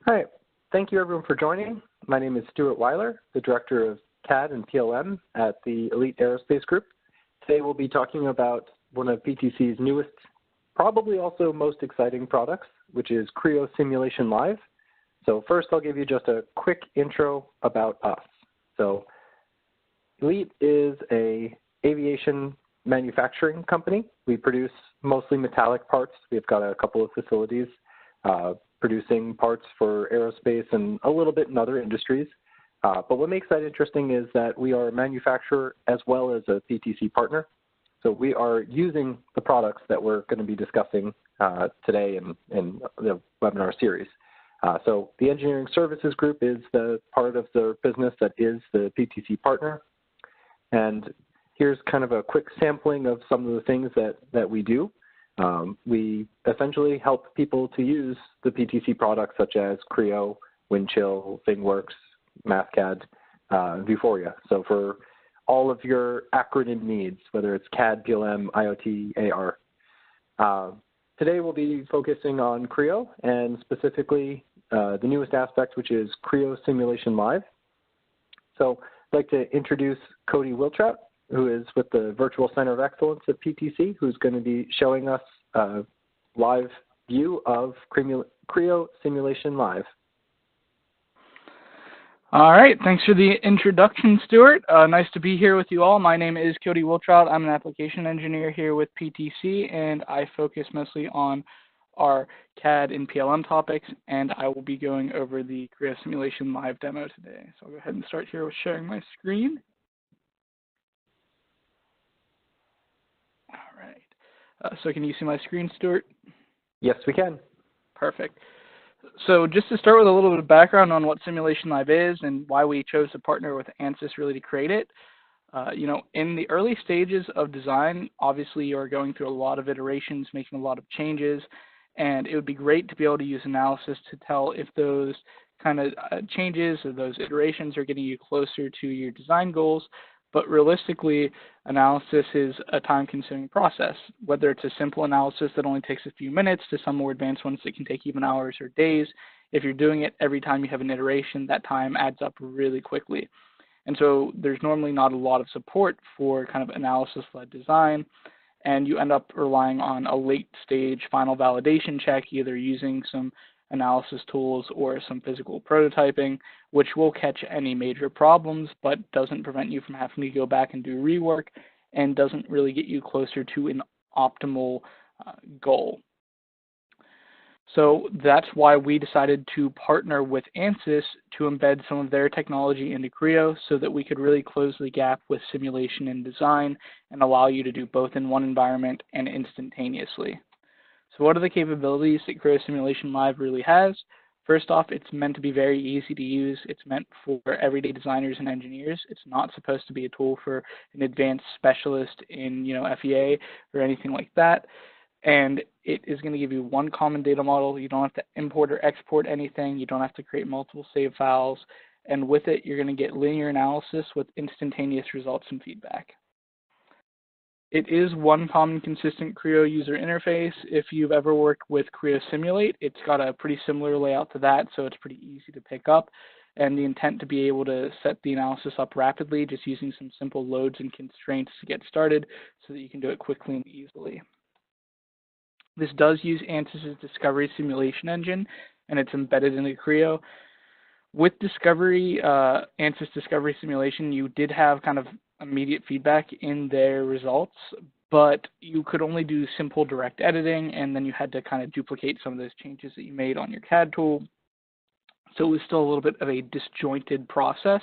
Hi, thank you everyone for joining. My name is Stuart Weiler, the Director of CAD and PLM at the Elite Aerospace Group. Today we'll be talking about one of PTC's newest, probably also most exciting products, which is Creo Simulation Live. So first I'll give you just a quick intro about us. So Elite is an aviation manufacturing company. We produce mostly metallic parts. We've got a couple of facilities producing parts for aerospace and a little bit in other industries. But what makes that interesting is that we are a manufacturer as well as a PTC partner. So we are using the products that we're going to be discussing today in the webinar series. So the engineering services group is the part of the business that is the PTC partner. And here's kind of a quick sampling of some of the things that we do. We essentially help people to use the PTC products such as Creo, Windchill, ThingWorks, MathCAD, Vuforia. So for all of your acronym needs, whether it's CAD, PLM, IoT, AR. Today we'll be focusing on Creo and specifically the newest aspect, which is Creo Simulation Live. So I'd like to introduce Cody Wiltrout, who is with the Virtual Center of Excellence at PTC, who's going to be showing us a live view of Creo Simulation Live. All right, thanks for the introduction, Stuart. Nice to be here with you all. My name is Cody Wiltrout. I'm an application engineer here with PTC, and I focus mostly on our CAD and PLM topics, and I will be going over the Creo Simulation Live demo today. So I'll go ahead and start here with sharing my screen. All right. So can you see my screen, Stuart? Yes, we can. Perfect. So just to start with a little bit of background on what Simulation Live is and why we chose to partner with ANSYS really to create it. In the early stages of design, obviously you're going through a lot of iterations, making a lot of changes, and it would be great to be able to use analysis to tell if those kind of changes or those iterations are getting you closer to your design goals. But realistically, analysis is a time-consuming process, whether it's a simple analysis that only takes a few minutes to some more advanced ones that can take even hours or days. If you're doing it every time you have an iteration, that time adds up really quickly. And so there's normally not a lot of support for kind of analysis-led design, and you end up relying on a late-stage final validation check, either using some analysis tools or some physical prototyping, which will catch any major problems, but doesn't prevent you from having to go back and do rework and doesn't really get you closer to an optimal goal. So that's why we decided to partner with ANSYS to embed some of their technology into Creo so that we could really close the gap with simulation and design and allow you to do both in one environment and instantaneously. So what are the capabilities that Creo Simulation Live really has? First off, it's meant to be very easy to use. It's meant for everyday designers and engineers. It's not supposed to be a tool for an advanced specialist in FEA or anything like that. And it is going to give you one common data model. You don't have to import or export anything. You don't have to create multiple save files. And with it, you're going to get linear analysis with instantaneous results and feedback. It is one common consistent Creo user interface. If you've ever worked with Creo Simulate, it's got a pretty similar layout to that, so it's pretty easy to pick up. And the intent to be able to set the analysis up rapidly, just using some simple loads and constraints to get started so that you can do it quickly and easily. This does use ANSYS' Discovery Simulation Engine, and it's embedded into Creo. With Discovery, ANSYS Discovery Simulation, you did have kind of immediate feedback in their results, but you could only do simple direct editing, and then you had to kind of duplicate some of those changes that you made on your CAD tool. So it was still a little bit of a disjointed process,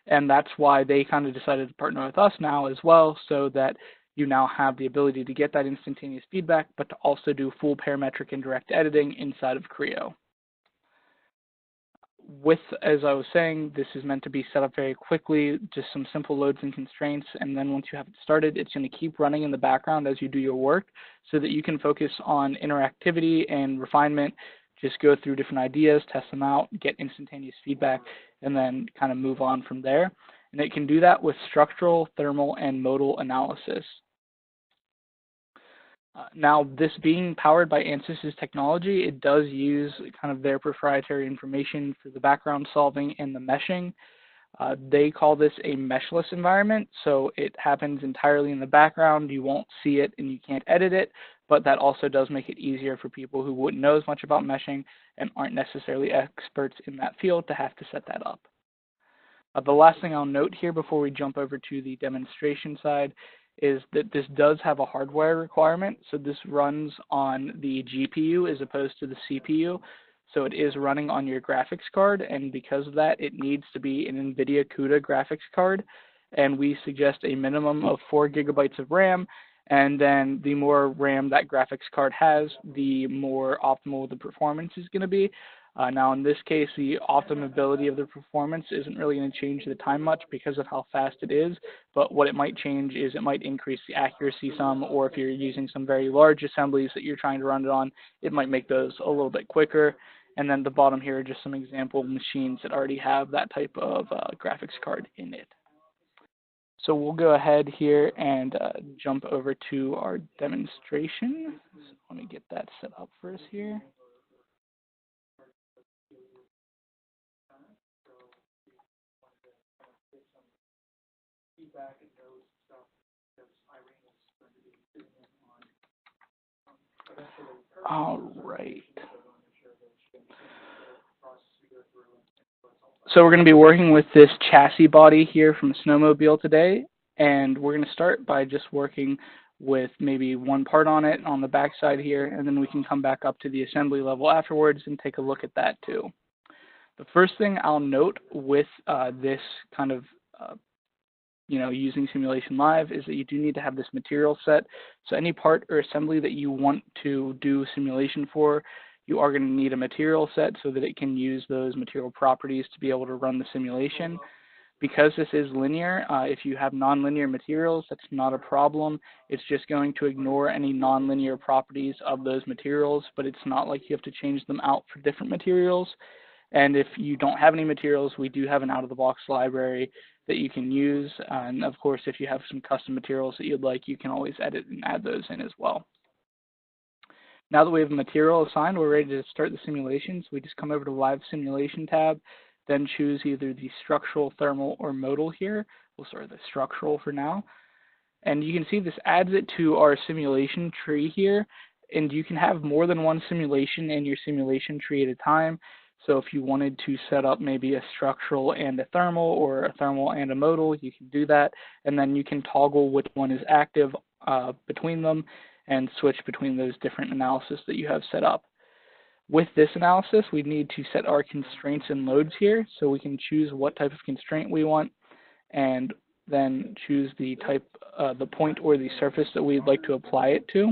and that's why they kind of decided to partner with us now as well, so that you now have the ability to get that instantaneous feedback, but to also do full parametric and direct editing inside of Creo. As I was saying, this is meant to be set up very quickly, just some simple loads and constraints, and then once you have it started, it's going to keep running in the background as you do your work so that you can focus on interactivity and refinement, just go through different ideas, test them out, get instantaneous feedback, and then kind of move on from there. And it can do that with structural, thermal, and modal analysis. Now, this being powered by ANSYS's technology, it does use kind of their proprietary information for the background solving and the meshing. They call this a meshless environment, so it happens entirely in the background. You won't see it and you can't edit it, but that also does make it easier for people who wouldn't know as much about meshing and aren't necessarily experts in that field to have to set that up. The last thing I'll note here before we jump over to the demonstration side is that this does have a hardware requirement. So this runs on the GPU as opposed to the CPU. So it is running on your graphics card, and because of that, it needs to be an NVIDIA CUDA graphics card. And we suggest a minimum of 4 gigabytes of RAM. And then the more RAM that graphics card has, the more optimal the performance is going to be. Now, in this case, the optimability of the performance isn't really going to change the time much because of how fast it is, but what it might change is it might increase the accuracy some, or if you're using some very large assemblies that you're trying to run it on, it might make those a little bit quicker. And then the bottom here are just some example machines that already have that type of graphics card in it. So we'll go ahead here and jump over to our demonstration. So let me get that set up for us here. All right. So we're going to be working with this chassis body here from a snowmobile today, and we're going to start by just working with maybe one part on it on the back side here, and then we can come back up to the assembly level afterwards and take a look at that too. The first thing I'll note with this kind of using Simulation Live is that you do need to have this material set. So any part or assembly that you want to do simulation for, you are going to need a material set so that it can use those material properties to be able to run the simulation. Because this is linear, if you have nonlinear materials, that's not a problem. It's just going to ignore any nonlinear properties of those materials, but it's not like you have to change them out for different materials. And if you don't have any materials, we do have an out-of-the-box library that you can use. And of course, if you have some custom materials that you'd like, you can always edit and add those in as well. Now that we have a material assigned, we're ready to start the simulation. So we just come over to Live Simulation tab, then choose either the structural, thermal, or modal here. We'll start with the structural for now. And you can see this adds it to our simulation tree here. And you can have more than one simulation in your simulation tree at a time. So if you wanted to set up maybe a structural and a thermal, or a thermal and a modal, you can do that. And then you can toggle which one is active between them and switch between those different analysis that you have set up. With this analysis, we need to set our constraints and loads here, so we can choose what type of constraint we want, and then choose the type, the point or the surface that we'd like to apply it to.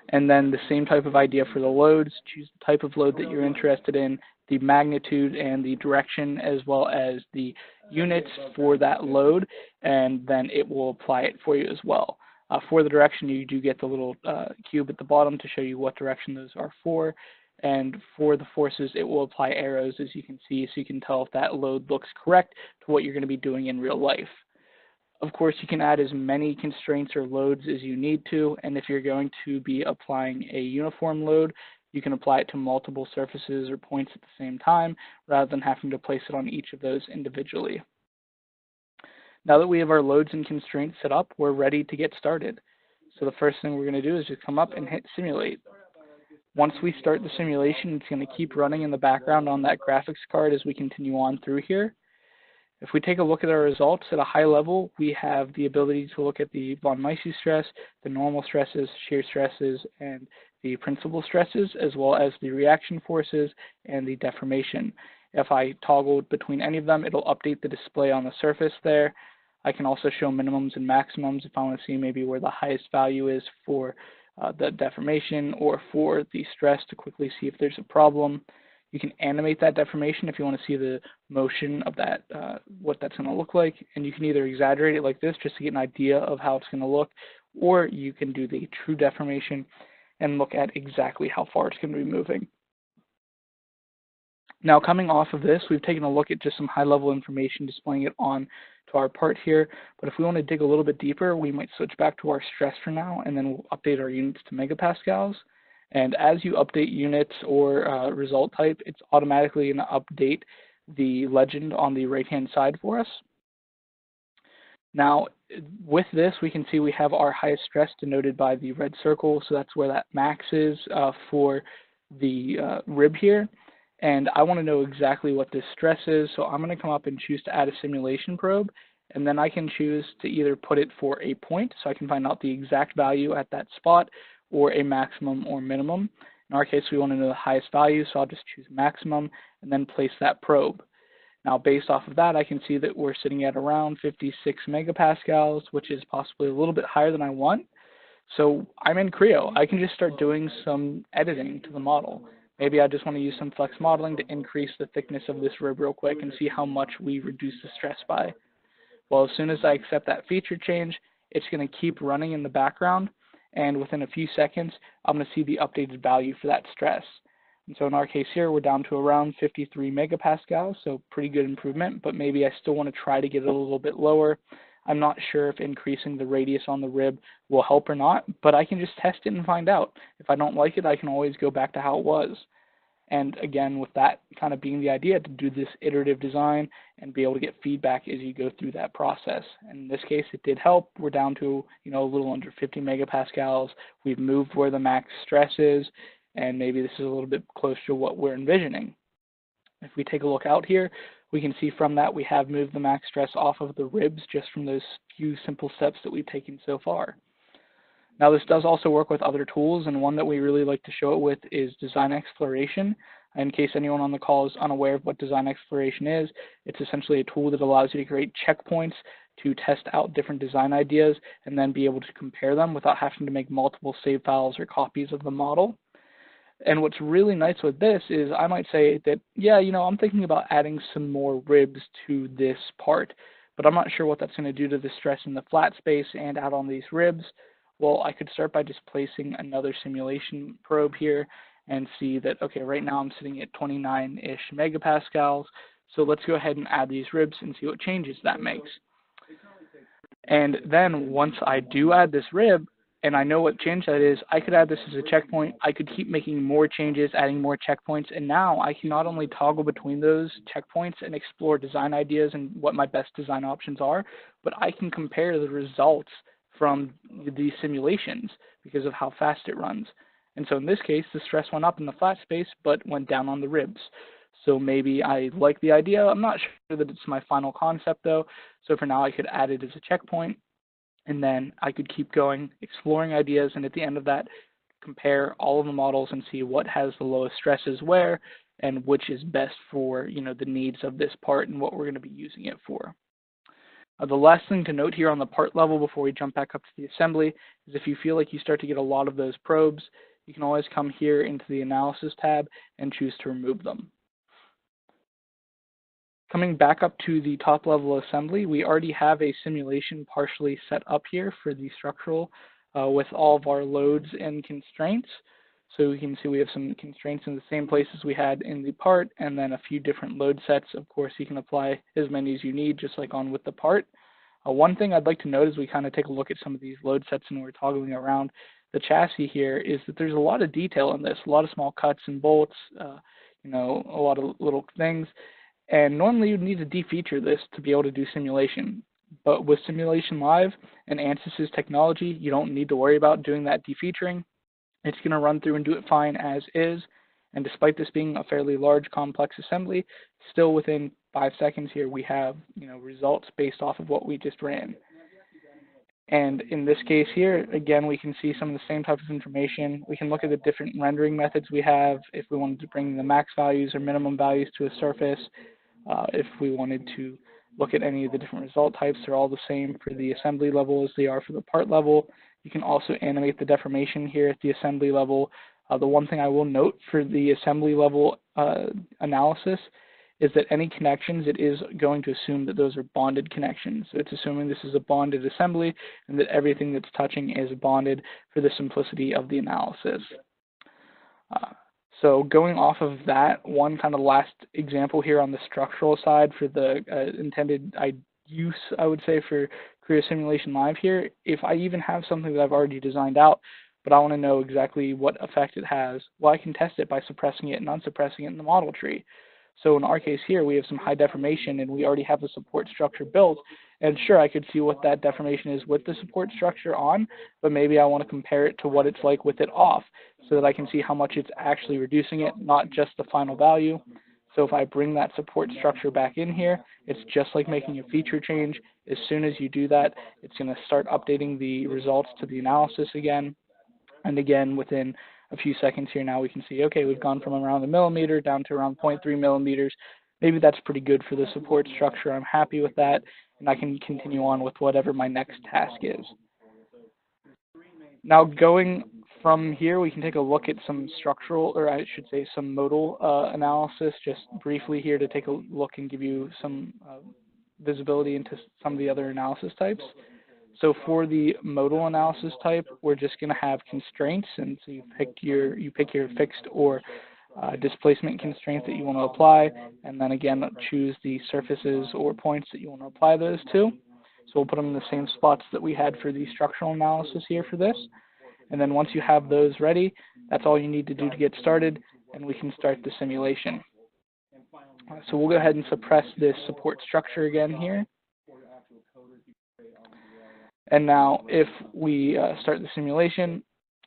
And then the same type of idea for the loads. Choose the type of load that you're interested in, the magnitude and the direction, as well as the units for that load, and then it will apply it for you as well. For the direction, you do get the little cube at the bottom to show you what direction those are for. And for the forces, it will apply arrows, as you can see, so you can tell if that load looks correct to what you're going to be doing in real life. Of course, you can add as many constraints or loads as you need to, and if you're going to be applying a uniform load, you can apply it to multiple surfaces or points at the same time, rather than having to place it on each of those individually. Now that we have our loads and constraints set up, we're ready to get started. So the first thing we're going to do is just come up and hit Simulate. Once we start the simulation, it's going to keep running in the background on that graphics card as we continue on through here. If we take a look at our results at a high level, we have the ability to look at the von Mises stress, the normal stresses, shear stresses, and the principal stresses, as well as the reaction forces and the deformation. If I toggle between any of them, it'll update the display on the surface there. I can also show minimums and maximums if I want to see maybe where the highest value is for the deformation or for the stress to quickly see if there's a problem. You can animate that deformation if you want to see the motion of that, what that's going to look like. And you can either exaggerate it like this just to get an idea of how it's going to look, or you can do the true deformation and look at exactly how far it's going to be moving. Now, coming off of this, we've taken a look at just some high-level information, displaying it on to our part here. But if we want to dig a little bit deeper, we might switch back to our stress for now, and then we'll update our units to megapascals. And as you update units or result type, it's automatically going to update the legend on the right-hand side for us. Now, with this, we can see we have our highest stress denoted by the red circle, so that's where that max is for the rib here. And I want to know exactly what this stress is, so I'm going to come up and choose to add a simulation probe, and then I can choose to either put it for a point, so I can find out the exact value at that spot, or a maximum or minimum. In our case, we want to know the highest value, so I'll just choose maximum, and then place that probe. Now, based off of that, I can see that we're sitting at around 56 megapascals, which is possibly a little bit higher than I want. So I'm in Creo. I can just start doing some editing to the model. Maybe I just want to use some flex modeling to increase the thickness of this rib real quick and see how much we reduce the stress by. Well, as soon as I accept that feature change, it's going to keep running in the background, and within a few seconds, I'm going to see the updated value for that stress. And so in our case here, we're down to around 53 megapascals, so pretty good improvement, but maybe I still want to try to get it a little bit lower. I'm not sure if increasing the radius on the rib will help or not, but I can just test it and find out. If I don't like it, I can always go back to how it was. And again, with that kind of being the idea, to do this iterative design and be able to get feedback as you go through that process. And in this case, it did help. We're down to, a little under 50 megapascals. We've moved where the max stress is, and maybe this is a little bit closer to what we're envisioning. If we take a look out here, we can see from that we have moved the max stress off of the ribs just from those few simple steps that we've taken so far. Now, this does also work with other tools, and one that we really like to show it with is design exploration. In case anyone on the call is unaware of what design exploration is, it's essentially a tool that allows you to create checkpoints to test out different design ideas and then be able to compare them without having to make multiple save files or copies of the model. And what's really nice with this is I might say that, yeah, I'm thinking about adding some more ribs to this part, but I'm not sure what that's going to do to the stress in the flat space and out on these ribs. Well, I could start by just placing another simulation probe here and see that, okay, right now I'm sitting at 29-ish megapascals. So let's go ahead and add these ribs and see what changes that makes. And then once I do add this rib, and I know what change that is, I could add this as a checkpoint. I could keep making more changes, adding more checkpoints, and now I can not only toggle between those checkpoints and explore design ideas and what my best design options are, but I can compare the results from these simulations because of how fast it runs. And so in this case, the stress went up in the flat space, but went down on the ribs. So maybe I like the idea. I'm not sure that it's my final concept though. So for now, I could add it as a checkpoint, and then I could keep going, exploring ideas, and at the end of that, compare all of the models and see what has the lowest stresses where and which is best for the needs of this part and what we're going to be using it for. The last thing to note here on the part level before we jump back up to the assembly is if you feel like you start to get a lot of those probes, you can always come here into the analysis tab and choose to remove them. Coming back up to the top level assembly, we already have a simulation partially set up here for the structural with all of our loads and constraints. So we can see we have some constraints in the same places we had in the part, and then a few different load sets. Of course, you can apply as many as you need, just like on with the part. One thing I'd like to note as we kind of take a look at some of these load sets and we're toggling around the chassis here is that there's a lot of detail in this, a lot of small cuts and bolts, a lot of little things. And normally you'd need to defeature this to be able to do simulation. But with Simulation Live and ANSYS's technology, you don't need to worry about doing that defeaturing. It's going to run through and do it fine as is. And despite this being a fairly large, complex assembly, still within 5 seconds here, we have results based off of what we just ran. And in this case here, again, we can see some of the same type of information. We can look at the different rendering methods we have if we wanted to bring the max values or minimum values to a surface. If we wanted to look at any of the different result types, they're all the same for the assembly level as they are for the part level. You can also animate the deformation here at the assembly level. The one thing I will note for the assembly level analysis is that any connections, it is going to assume that those are bonded connections. So it's assuming this is a bonded assembly and that everything that's touching is bonded for the simplicity of the analysis. So going off of that, one kind of last example here on the structural side for the intended use, I would say, for Creo Simulation Live here, if I even have something that I've already designed out, but I want to know exactly what effect it has, well, I can test it by suppressing it and unsuppressing it in the model tree. So in our case here, we have some high deformation, and we already have the support structure built. And sure, I could see what that deformation is with the support structure on, but maybe I want to compare it to what it's like with it off, so that I can see how much it's actually reducing it, not just the final value. So if I bring that support structure back in here, it's just like making a feature change. As soon as you do that, it's going to start updating the results to the analysis again. And again, within a few seconds here now, we can see, okay, we've gone from around a millimeter down to around 0.3 millimeters. Maybe that's pretty good for the support structure. I'm happy with that, and I can continue on with whatever my next task is. Now, going from here, we can take a look at some structural, or I should say some modal analysis, just briefly here to take a look and give you some visibility into some of the other analysis types. So for the modal analysis type, we're just going to have constraints, and so you pick your fixed or displacement constraint that you want to apply, and then again choose the surfaces or points that you want to apply those to. So we'll put them in the same spots that we had for the structural analysis here for this. And then once you have those ready, that's all you need to do to get started, and we can start the simulation. So we'll go ahead and suppress this support structure again here. And now if we start the simulation,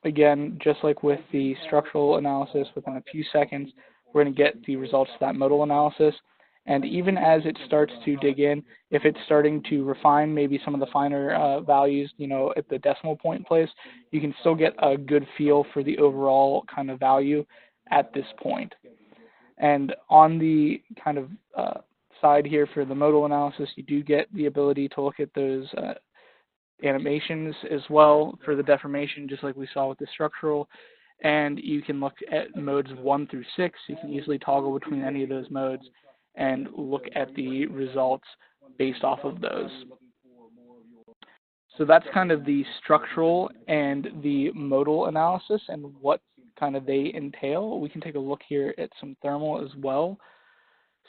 again, just like with the structural analysis, within a few seconds, we're going to get the results of that modal analysis. And even as it starts to dig in, if it's starting to refine maybe some of the finer values, you know, at the decimal point place, you can still get a good feel for the overall kind of value at this point. And on the kind of side here for the modal analysis, you do get the ability to look at those animations as well for the deformation, just like we saw with the structural. And you can look at modes 1 through 6. You can easily toggle between any of those modes and look at the results based off of those. So that's kind of the structural and the modal analysis and what kind of they entail. We can take a look here at some thermal as well.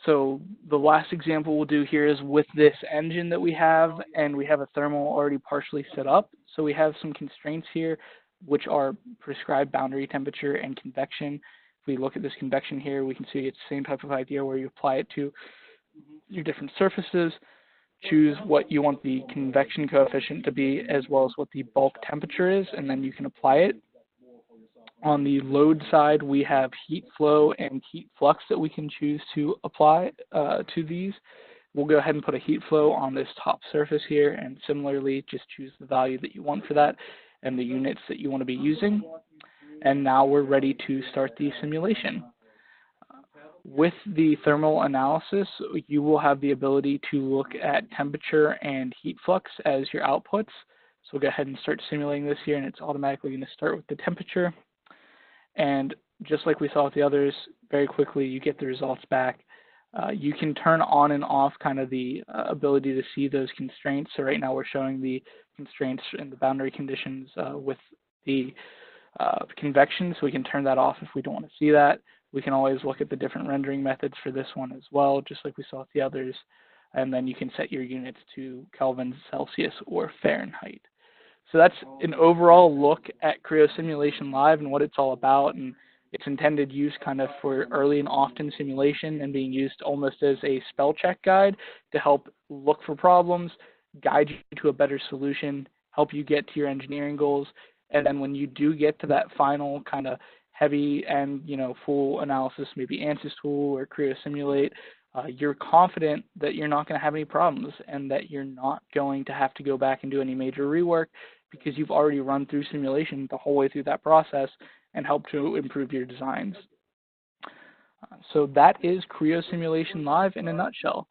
So the last example we'll do here is with this engine that we have, and we have a thermal already partially set up. So we have some constraints here, which are prescribed boundary temperature and convection. If we look at this convection here, we can see it's the same type of idea where you apply it to your different surfaces, choose what you want the convection coefficient to be, as well as what the bulk temperature is, and then you can apply it. On the load side, we have heat flow and heat flux that we can choose to apply to these. We'll go ahead and put a heat flow on this top surface here, and similarly, just choose the value that you want for that and the units that you want to be using. And now we're ready to start the simulation. With the thermal analysis, you will have the ability to look at temperature and heat flux as your outputs. So we'll go ahead and start simulating this here, and it's automatically going to start with the temperature. And just like we saw with the others, very quickly you get the results back. You can turn on and off kind of the ability to see those constraints. So right now we're showing the constraints and the boundary conditions with the convection, so we can turn that off if we don't want to see that. We can always look at the different rendering methods for this one as well, just like we saw with the others. And then you can set your units to Kelvin, Celsius, or Fahrenheit. So that's an overall look at Creo Simulation Live and what it's all about, and its intended use kind of for early and often simulation, and being used almost as a spell check guide to help look for problems, guide you to a better solution, help you get to your engineering goals. And then when you do get to that final kind of heavy and, you know, full analysis, maybe ANSYS tool or Creo Simulate, you're confident that you're not going to have any problems and that you're not going to have to go back and do any major rework, because you've already run through simulation the whole way through that process and helped to improve your designs. So that is Creo Simulation Live in a nutshell.